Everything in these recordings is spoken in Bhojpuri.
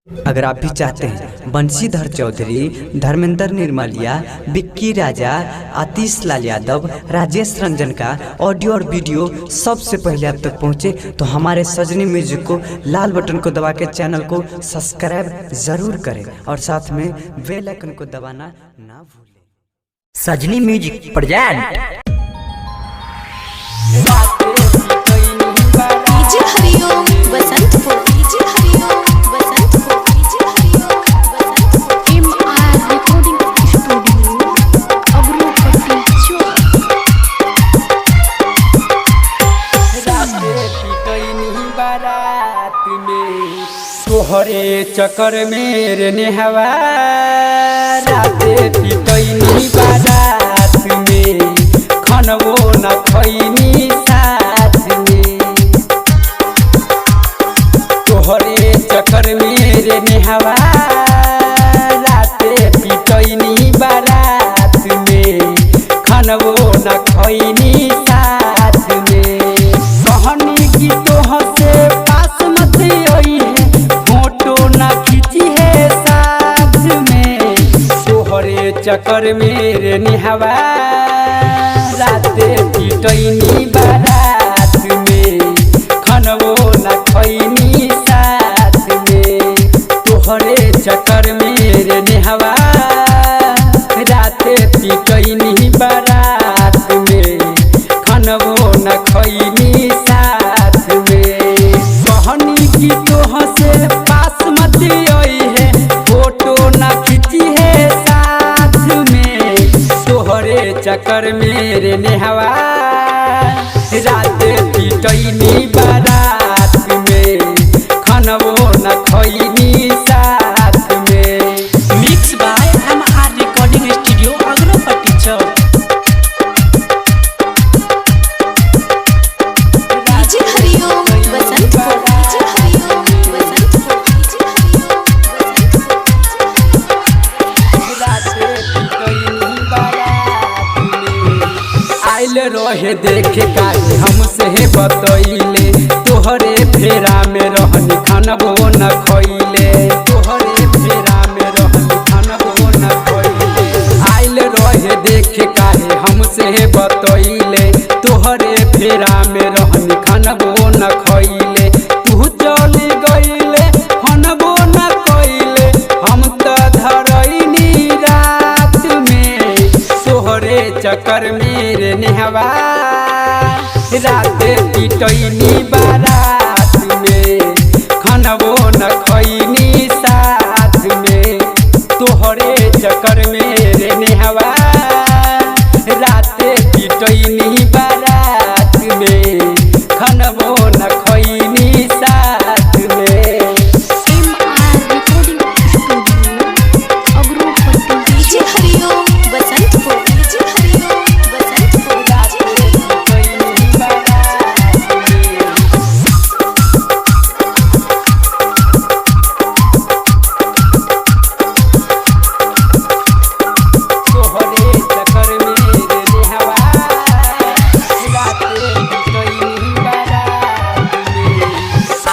अगर आप भी चाहते हैं बंशीधर चौधरी, धर्मेंद्र निर्मलिया, विक्की राजा, आतिश लाल यादव, राजेश रंजन का ऑडियो और वीडियो सबसे पहले आप तक पहुंचे तो हमारे सजनी म्यूजिक को लाल बटन को दबा के चैनल को सब्सक्राइब जरूर करें और साथ में बेल आइकन को दबाना ना भूलें। सजनी music present DJ Hariom Basantpur, DJ Hariom Basantpur, DJ Hariom Basantpur. MR recording studio Abarupatti चौक। बारात में तोहरे चक्कर मेरे नेहवा राते पिटैनी बारात में खनबो न खैनी साथ में तोहरे चक्कर मेरे नेहवा राते पिटैनी बारात में खनबो न खैनी साथ में कहनी की तोह से पास मत आई है फोटो न खींची है साथ में तोहरे चक्कर मेरे निहवा राते पिटैनी बारात में खनबो न खैनी साथ में तोहरे चक्कर मेरे निहवा राते पिटैनी बारात में खनबो न खैनी साथ में कहनी की तोह से पास मत आई है फोटो न खींची है साथ में तोहरे चक्कर मेरे नेहवा रात पिटैनी बारात में खनबो न खैनी साथ में। Mix by MR recording studio Abarupatti चौक। DJ Hariom Basantpur, DJ Hariom Basantpur, DJ Hariom Basantpur. आइल रहे देखे काहे हमसे बतैले तोहरे फेरा में रहनी खनबो न खैले तोहरे फेरा में रहनी खनबो न खैले आइल रहे देखे काहे हमसे बतैले तोहरे फेरा में रहनी खनबो न खैले तू चली गईले खनबो न खैले हम तो धरैनी रात में तोहरे चक्कर मेरे नेहवा रात पिटैनी बारात में खनबो न खैनी साथ में तोहरे चक्कर मेरे नेहवा रात पिटैनी बारात में खनबो न खैनी साथ में। MR recording studio Abarupatti. DJ Hariom Basantpur, DJ Hariom Basantpur, DJ तोहरे चक्कर मेरे नेहवा रात पिटैनी बारात में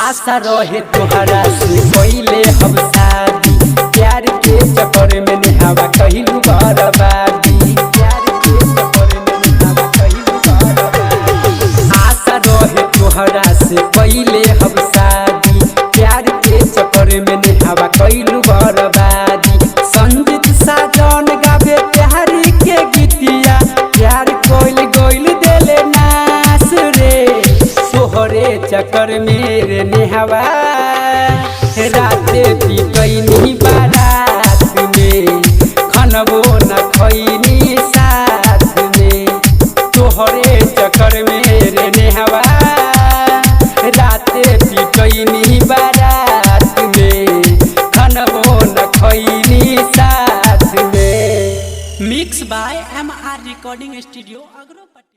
आशा रहे तोहरा से पहले हम शादी प्यार के चक्कर में नेहवा कहिलू बर्बादी प्यार के चक्कर में नेहवा कहिलू बर्बादी आशा रहे तोहरा से पहले हम शादी प्यार के चक्कर में नेहवा कहिलू बर्बादी संजीत साजन गावे प्यार के गीतिया प्यार कोइल गोइल देले नास रे तोहरे चक्कर मेरे नेहवा रात पिटैनी बारात में खनबो न खैनी साथ में तोहरे चक्कर मेरे नेहवा रात पिटैनी बारात में खनबो न खैनी साथ में। Mix by MR recording studio अबरूपट्टी।